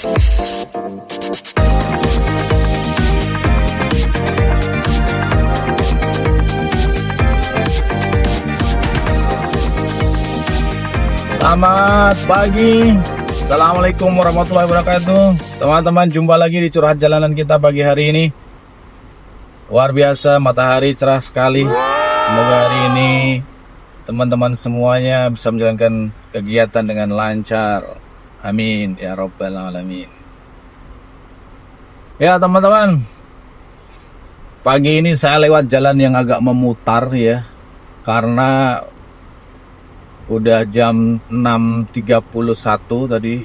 Selamat pagi, Assalamualaikum warahmatullahi wabarakatuh. Teman-teman, jumpa lagi di curhat jalanan kita pagi hari ini. Luar biasa, matahari cerah sekali. Semoga hari ini teman-teman semuanya bisa menjalankan kegiatan dengan lancar. Amin ya rabbal alamin. Ya teman-teman, pagi ini saya lewat jalan yang agak memutar ya, karena udah jam 6.31 tadi.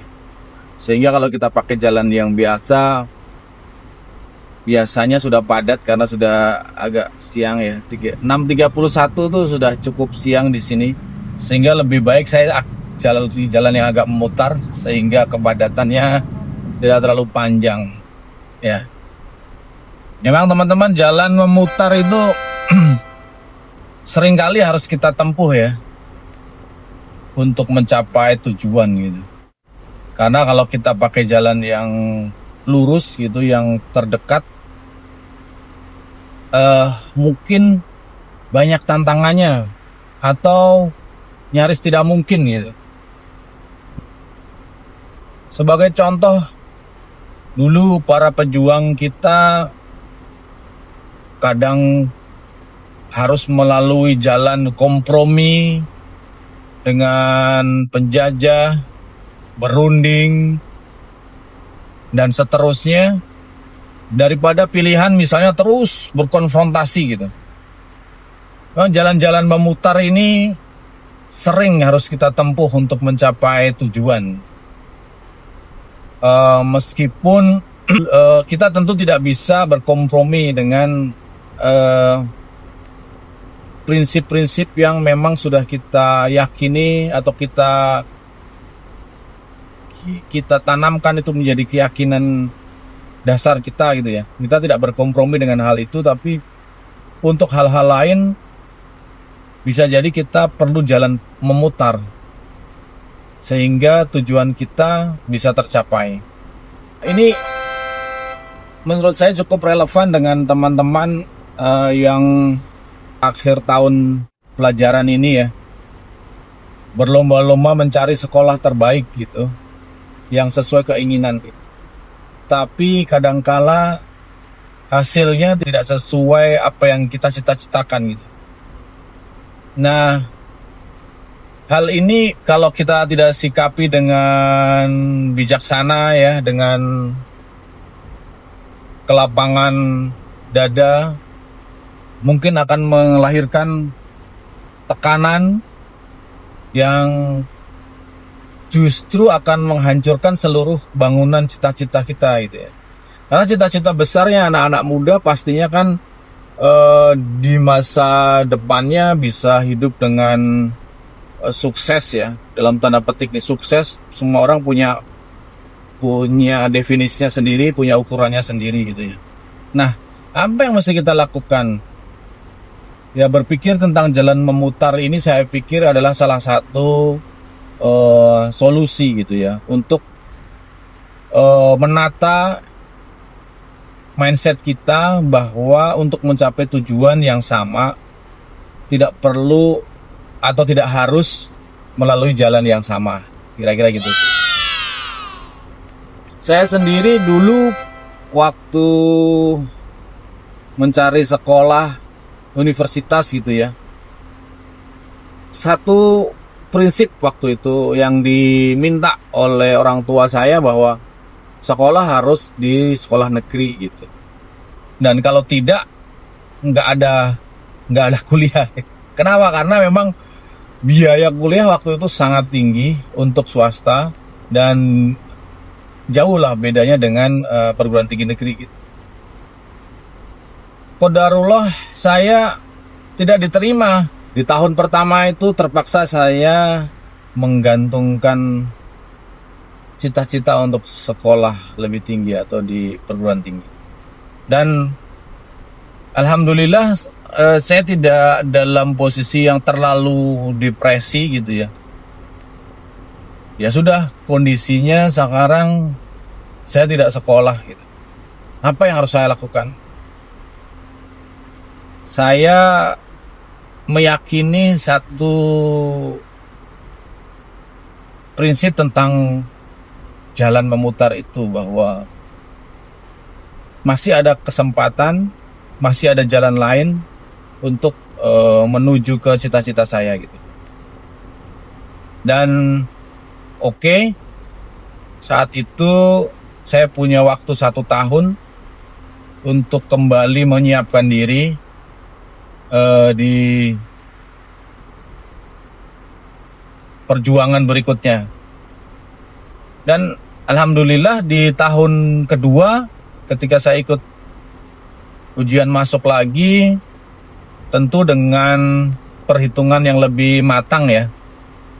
Sehingga kalau kita pakai jalan yang biasanya sudah padat karena sudah agak siang ya. 6.31 tuh sudah cukup siang di sini. Sehingga lebih baik saya jalan yang agak memutar sehingga kepadatannya tidak terlalu panjang ya. Memang teman-teman, jalan memutar itu seringkali harus kita tempuh ya untuk mencapai tujuan gitu. Karena kalau kita pakai jalan yang lurus gitu, yang terdekat, mungkin banyak tantangannya atau nyaris tidak mungkin gitu. Sebagai contoh, dulu para pejuang kita kadang harus melalui jalan kompromi dengan penjajah, berunding, dan seterusnya, daripada pilihan misalnya terus berkonfrontasi gitu. Jalan-jalan memutar ini sering harus kita tempuh untuk mencapai tujuan. Meskipun kita tentu tidak bisa berkompromi dengan prinsip-prinsip yang memang sudah kita yakini atau kita tanamkan itu menjadi keyakinan dasar kita gitu ya. Kita tidak berkompromi dengan hal itu, tapi untuk hal-hal lain bisa jadi kita perlu jalan memutar sehingga tujuan kita bisa tercapai. Ini menurut saya cukup relevan dengan teman-teman yang akhir tahun pelajaran ini ya, berlomba-lomba mencari sekolah terbaik gitu, yang sesuai keinginan. Tapi kadangkala hasilnya tidak sesuai apa yang kita cita-citakan gitu. Nah, hal ini kalau kita tidak sikapi dengan bijaksana ya, dengan kelapangan dada, mungkin akan melahirkan tekanan yang justru akan menghancurkan seluruh bangunan cita-cita kita gitu ya. Karena cita-cita besarnya anak-anak muda pastinya kan di masa depannya bisa hidup dengan sukses ya. Dalam tanda petik nih, sukses semua orang punya definisinya sendiri, punya ukurannya sendiri gitu ya. Nah, apa yang mesti kita lakukan? Ya, berpikir tentang jalan memutar ini saya pikir adalah salah satu solusi gitu ya, untuk menata mindset kita bahwa untuk mencapai tujuan yang sama tidak perlu atau tidak harus melalui jalan yang sama. Kira-kira gitu sih. Saya sendiri dulu waktu mencari sekolah universitas gitu ya, satu prinsip waktu itu yang diminta oleh orang tua saya bahwa sekolah harus di sekolah negeri gitu, dan kalau tidak nggak ada kuliah. Kenapa? Karena memang biaya kuliah waktu itu sangat tinggi untuk swasta dan jauh lah bedanya dengan perguruan tinggi negeri gitu. Qadarullah saya tidak diterima. Di tahun pertama itu terpaksa saya menggantungkan cita-cita untuk sekolah lebih tinggi atau di perguruan tinggi. Dan alhamdulillah saya tidak dalam posisi yang terlalu depresi gitu ya. Ya sudah, kondisinya sekarang saya tidak sekolah gitu. Apa yang harus saya lakukan? Saya meyakini satu prinsip tentang jalan memutar itu, bahwa masih ada kesempatan, masih ada jalan lain untuk menuju ke cita-cita saya gitu. Dan oke, saat itu saya punya waktu 1 tahun untuk kembali menyiapkan diri di perjuangan berikutnya. Dan alhamdulillah di tahun kedua, ketika saya ikut ujian masuk lagi, tentu dengan perhitungan yang lebih matang ya.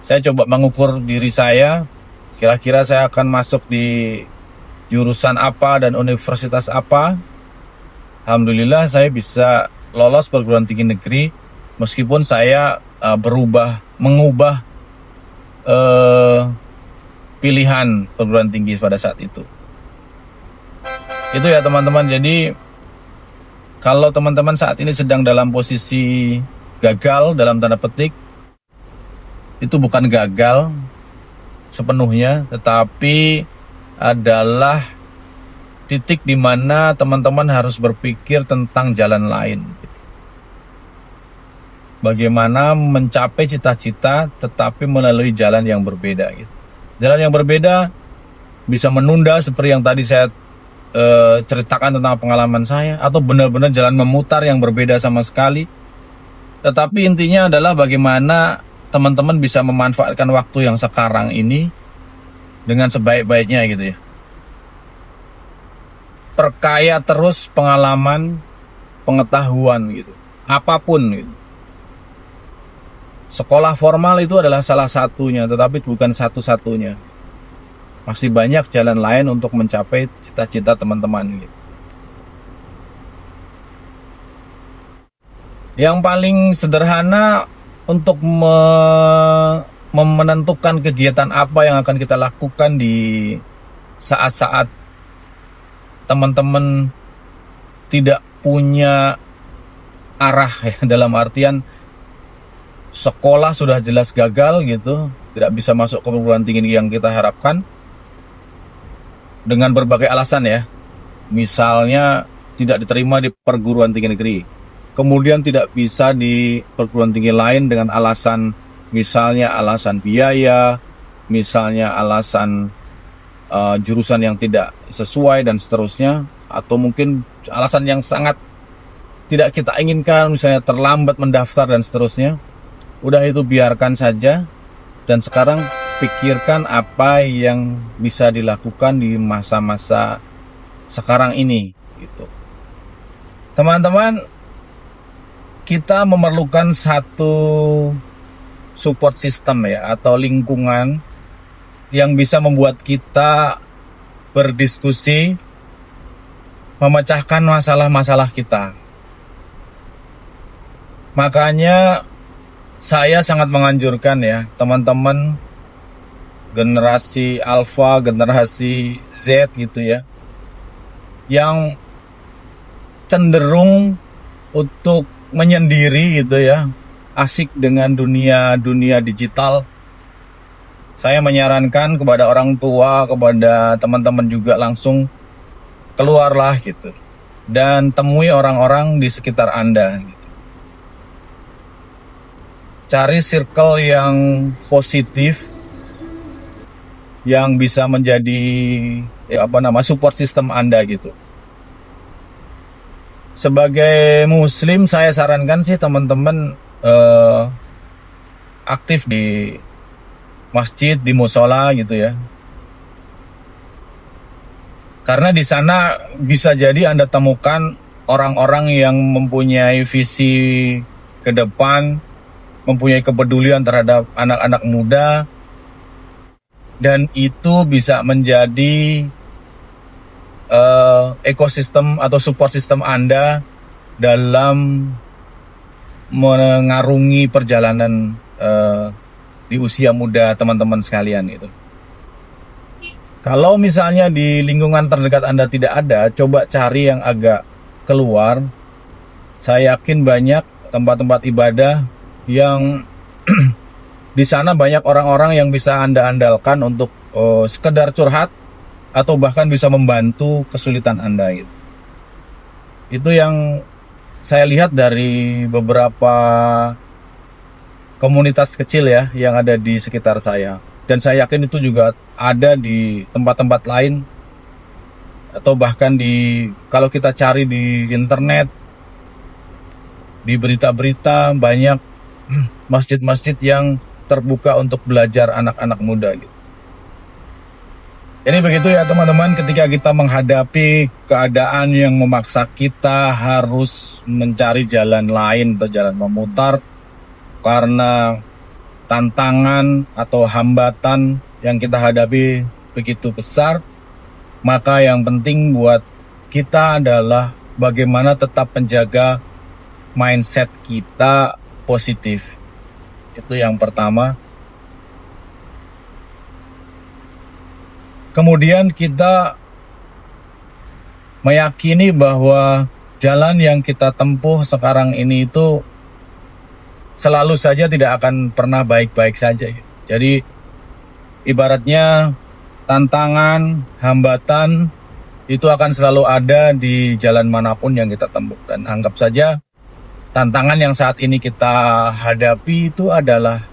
Saya coba mengukur diri saya, kira-kira saya akan masuk di jurusan apa dan universitas apa. Alhamdulillah saya bisa lolos perguruan tinggi negeri, meskipun saya mengubah pilihan perguruan tinggi pada saat itu. Itu ya teman-teman. Jadi kalau teman-teman saat ini sedang dalam posisi gagal dalam tanda petik, itu bukan gagal sepenuhnya, tetapi adalah titik di mana teman-teman harus berpikir tentang jalan lain gitu. Bagaimana mencapai cita-cita tetapi melalui jalan yang berbeda gitu. Jalan yang berbeda bisa menunda seperti yang tadi saya ceritakan tentang pengalaman saya, atau benar-benar jalan memutar yang berbeda sama sekali. Tetapi intinya adalah bagaimana teman-teman bisa memanfaatkan waktu yang sekarang ini dengan sebaik-baiknya gitu ya. Perkaya terus pengalaman, pengetahuan gitu, apapun gitu. Sekolah formal itu adalah salah satunya, tetapi bukan satu-satunya. Masih banyak jalan lain untuk mencapai cita-cita teman-teman gitu. Yang paling sederhana untuk menentukan kegiatan apa yang akan kita lakukan di saat-saat teman-teman tidak punya arah ya, dalam artian sekolah sudah jelas gagal gitu, tidak bisa masuk ke perguruan tinggi yang kita harapkan dengan berbagai alasan ya. Misalnya tidak diterima di perguruan tinggi negeri, kemudian tidak bisa di perguruan tinggi lain dengan alasan, misalnya alasan biaya, misalnya alasan jurusan yang tidak sesuai dan seterusnya, atau mungkin alasan yang sangat tidak kita inginkan, misalnya terlambat mendaftar dan seterusnya. Udah itu biarkan saja, dan sekarang pikirkan apa yang bisa dilakukan di masa-masa sekarang ini gitu. Teman-teman, kita memerlukan satu support system ya, atau lingkungan yang bisa membuat kita berdiskusi, memecahkan masalah-masalah kita. Makanya saya sangat menganjurkan ya teman-teman generasi Alpha, generasi Z gitu ya, yang cenderung untuk menyendiri gitu ya, asik dengan dunia digital. Saya menyarankan kepada orang tua, kepada teman-teman juga, langsung keluarlah gitu dan temui orang-orang di sekitar Anda gitu. Cari circle yang positif, yang bisa menjadi support system Anda gitu. Sebagai muslim, saya sarankan sih teman-teman aktif di masjid, di musola gitu ya. Karena di sana bisa jadi Anda temukan orang-orang yang mempunyai visi ke depan, mempunyai kepedulian terhadap anak-anak muda, dan itu bisa menjadi ekosistem atau support system Anda dalam mengarungi perjalanan di usia muda teman-teman sekalian itu. Kalau misalnya di lingkungan terdekat Anda tidak ada, coba cari yang agak keluar. Saya yakin banyak tempat-tempat ibadah yang di sana banyak orang-orang yang bisa Anda andalkan untuk sekedar curhat atau bahkan bisa membantu kesulitan Anda gitu. Itu yang saya lihat dari beberapa komunitas kecil ya yang ada di sekitar saya. Dan saya yakin itu juga ada di tempat-tempat lain atau bahkan kalau kita cari di internet, di berita-berita banyak masjid-masjid yang terbuka untuk belajar anak-anak muda gitu. Jadi begitu ya teman-teman, ketika kita menghadapi keadaan yang memaksa kita harus mencari jalan lain atau jalan memutar karena tantangan atau hambatan yang kita hadapi begitu besar, maka yang penting buat kita adalah bagaimana tetap menjaga mindset kita positif. Itu yang pertama. Kemudian kita meyakini bahwa jalan yang kita tempuh sekarang ini itu selalu saja tidak akan pernah baik-baik saja. Jadi ibaratnya tantangan, hambatan itu akan selalu ada di jalan manapun yang kita tempuh. Dan anggap saja tantangan yang saat ini kita hadapi itu adalah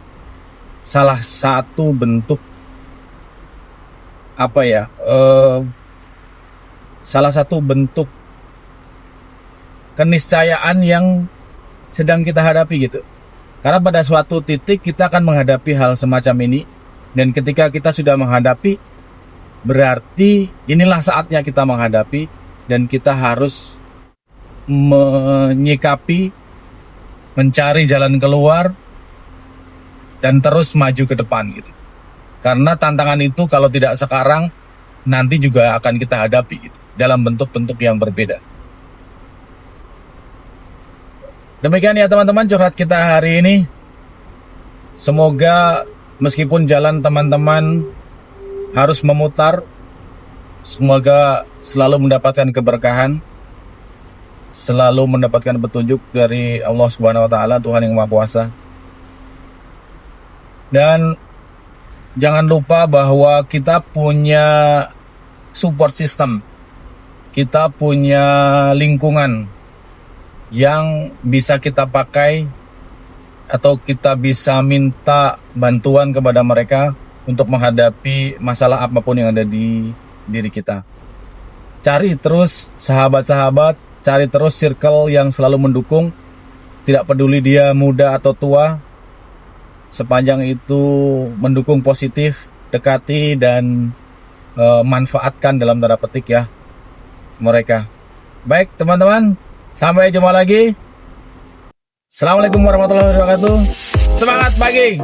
salah satu bentuk salah satu bentuk keniscayaan yang sedang kita hadapi gitu. Karena pada suatu titik kita akan menghadapi hal semacam ini, dan ketika kita sudah menghadapi, berarti inilah saatnya kita menghadapi, dan kita harus menyikapi, mencari jalan keluar, dan terus maju ke depan gitu. Karena tantangan itu kalau tidak sekarang, nanti juga akan kita hadapi gitu, dalam bentuk-bentuk yang berbeda. Demikian ya teman-teman curhat kita hari ini. Semoga meskipun jalan teman-teman harus memutar, semoga selalu mendapatkan keberkahan, selalu mendapatkan petunjuk dari Allah Subhanahu wa taala, Tuhan yang Maha Kuasa. Dan jangan lupa bahwa kita punya support system. Kita punya lingkungan yang bisa kita pakai atau kita bisa minta bantuan kepada mereka untuk menghadapi masalah apapun yang ada di diri kita. Cari terus sahabat-sahabat, cari terus circle yang selalu mendukung, tidak peduli dia muda atau tua, sepanjang itu mendukung positif, dekati dan manfaatkan dalam tanda petik ya mereka. Baik teman-teman, sampai jumpa lagi. Assalamualaikum warahmatullahi wabarakatuh. Semangat pagi.